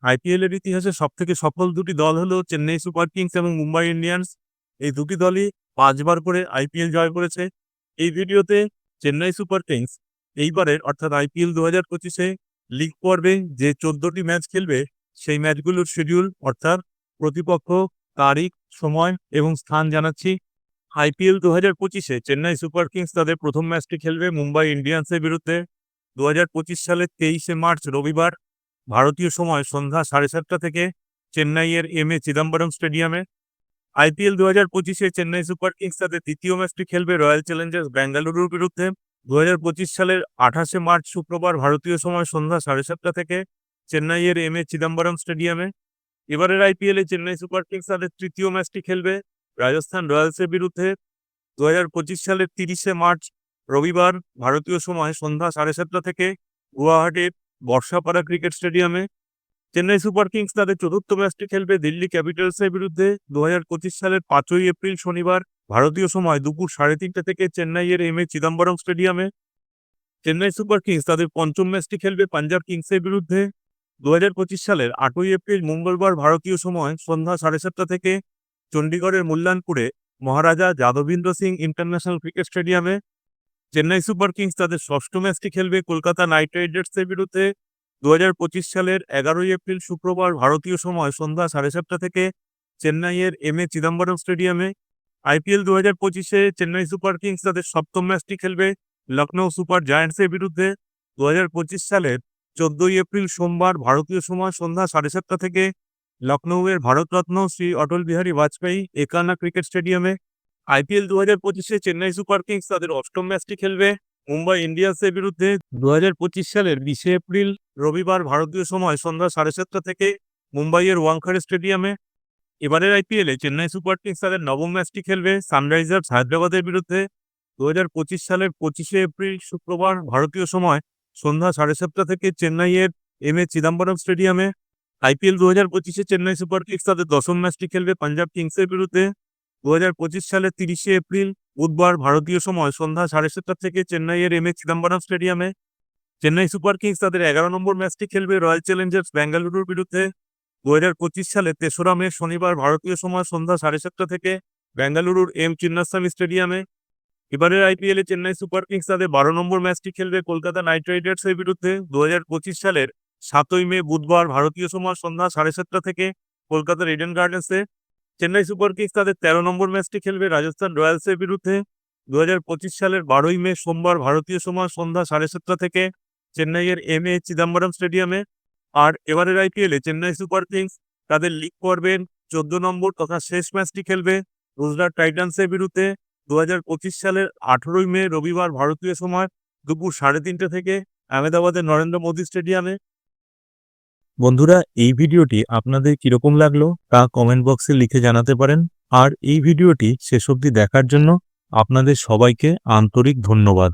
IPL এর ইতিহাসে সবথেকে সফল দুটি দল হলো চেন্নাই সুপার কিংস এবং মুম্বাই ইন্ডিয়ান্স। এই দুটি দলই ৫ বার করে আইপিএল জয় করেছে। এই ভিডিওতে চেন্নাই সুপার কিংস এইবারের অর্থাৎ আইপিএল ২০২৫-এ লিগ পর্বে যে ১৪টি ম্যাচ খেলবে সেই ম্যাচগুলোর শিডিউল অর্থাৎ প্রতিপক্ষ, তারিখ, সময় এবং স্থান জানাচ্ছি। আইপিএল ২০২৫-এ চেন্নাই সুপার কিংস তাদের প্রথম ম্যাচটি খেলবে মুম্বাই ইন্ডিয়ান্সের বিরুদ্ধে ২০২৫ সালের ২৩শে মার্চ রবিবার ভারতীয় সময় সন্ধ্যা ৭:৩০ থেকে চেন্নাইয়ের এম.এ. চিদম্বরম স্টেডিয়ামে। আইপিএল ২০২৫-এ চেন্নাই সুপার কিংস তাদের তৃতীয় ম্যাচটি খেলবে রয়্যাল চ্যালেঞ্জার্স বেঙ্গালুরুর বিরুদ্ধে ২০২৫ সালের ২৮শে মার্চ শুক্রবার ভারতীয় সময় সন্ধ্যা ৭:৩০ থেকে চেন্নাইয়ের এম.এ. চিদম্বরম স্টেডিয়ামে। এবারের আইপিএলে চেন্নাই সুপার কিংস তাদের তৃতীয় ম্যাচটি খেলবে রাজস্থান রয়্যালসের বিরুদ্ধে ২০২৫ সালের ৩০শে মার্চ রবিবার ভারতীয় সময় সন্ধ্যা ৭:৩০ থেকে গুয়াহাটির বর্ষাপাড়া ক্রিকেট স্টেডিয়ামে। চেন্নাই সুপার কিংস তাদের চতুর্থ ম্যাচটি খেলবে দিল্লি ক্যাপিটালসের বিরুদ্ধে ২০২৫ সালের ৫ই এপ্রিল শনিবার ভারতীয় সময় দুপুর ৩:৩০ থেকে চেন্নাইয়ের এম.এ. চিদম্বরম স্টেডিয়ামে। চেন্নাই সুপার কিংস তাদের পঞ্চম ম্যাচটি খেলবে পাঞ্জাব কিংসের বিরুদ্ধে ২০২৫ সালের ৮ই এপ্রিল মঙ্গলবার ভারতীয় সময় সন্ধ্যা ৭:৩০ থেকে চণ্ডীগড়ের মুল্লানপুরে মহারাজা যাদবেন্দ্র সিং ইন্টারন্যাশনাল ক্রিকেট স্টেডিয়ামে। চেন্নাই সুপার কিংস তাদের ষষ্ঠ ম্যাচটি খেলবে কলকাতা নাইট রাইডার্সের বিরুদ্ধে ২০২৫ সালের ১১ই এপ্রিল শুক্রবার ভারতীয় সময় সন্ধ্যা ৭:৩০ থেকে চেন্নাইয়ের এম.এ. চিদম্বরম স্টেডিয়ামে। আইপিএল ২০২৫-এ চেন্নাই সুপার কিংস তাদের সপ্তম ম্যাচটি খেলবে লখনৌ সুপার জায়ান্টসের বিরুদ্ধে ২০২৫ সালের ১৪ই এপ্রিল সোমবার ভারতীয় সময় সন্ধ্যা ৭:৩০ থেকে লখনৌয়ের ভারতরত্ন শ্রী অটল বিহারী বাজপেয়ী একানা ক্রিকেট স্টেডিয়ামে। আইপিএল ২০২৫-এ চেন্নাই সুপার কিংস তাদের অষ্টম ম্যাচটি খেলবে মুম্বাই ইন্ডিয়ান্সের বিরুদ্ধে ২০২৫ সালের ২০শে এপ্রিল রবিবার ভারতীয় সময় সন্ধ্যা ৭:৩০ থেকে মুম্বাইয়ের ওয়াংখাড়ে স্টেডিয়ামে। এবারের আইপিএলে চেন্নাই সুপার কিংস তাদের নবম ম্যাচটি খেলবে সানরাইজার্স হায়দ্রাবাদের বিরুদ্ধে ২০২৫ সালের ২৫শে এপ্রিল শুক্রবার ভারতীয় সময় সন্ধ্যা ৭:৩০ থেকে চেন্নাইয়ের এম.এ. চিদম্বরম স্টেডিয়ামে। আইপিএল ২০২৫-এ চেন্নাই সুপার কিংস তাদের দশম ম্যাচটি খেলবে পাঞ্জাব কিংসের বিরুদ্ধে ২০২৫ সালের ৩০শে এপ্রিল বুধবার ভারতীয় সময় সন্ধ্যা ৭:৩০ থেকে চেন্নাইয়ের এম.এ. চিদম্বরম স্টেডিয়ামে। চেন্নাই সুপার কিংস তাদের ১১ নম্বর ম্যাচটি খেলবে রয়্যাল চ্যালেঞ্জার্স বেঙ্গালুরুর বিরুদ্ধে ২০২৫ সালের ৩রা মে শনিবার ভারতীয় সময় সন্ধ্যা ৭:৩০ থেকে বেঙ্গালুরুর এম চিন্নাস্বামী স্টেডিয়ামে। এবারের আইপিএলে চেন্নাই সুপার কিংস তাদের ১২ নম্বর ম্যাচটি খেলবে কলকাতা নাইট রাইডার্সের বিরুদ্ধে ২০২৫ সালের ৭ই মে বুধবার ভারতীয় সময় সন্ধ্যা ৭:৩০ থেকে কলকাতার ইডেন গার্ডেন্সে। চেন্নাই সুপার কিংস তাদের ১৩ নম্বর ম্যাচটি খেলবে রাজস্থান রয়্যালসের বিরুদ্ধে ২০২৫ সালের ১২ই মে সোমবার ভারতীয় সময় সন্ধ্যা ৭:৩০ থেকে চেন্নাইয়ের এম.এ. চিদম্বরম স্টেডিয়ামে। আর এবারের আইপিএলে চেন্নাই সুপার কিংস তাদের লিগ পর্বের ১৪ নম্বর তথা শেষ ম্যাচটি খেলবে গুজরাট টাইটান্সের বিরুদ্ধে ২০২৫ সালের ১৮ই মে রবিবার ভারতীয় সময় দুপুর ৩:৩০ থেকে আহমেদাবাদের নরেন্দ্র মোদী স্টেডিয়ামে। বন্ধুরা, এই ভিডিওটি আপনাদের কিরকম লাগলো তা কমেন্ট বক্সে লিখে জানাতে পারেন। আর এই ভিডিওটি শেষ অবধি দেখার জন্য আপনাদের সবাইকে আন্তরিক ধন্যবাদ।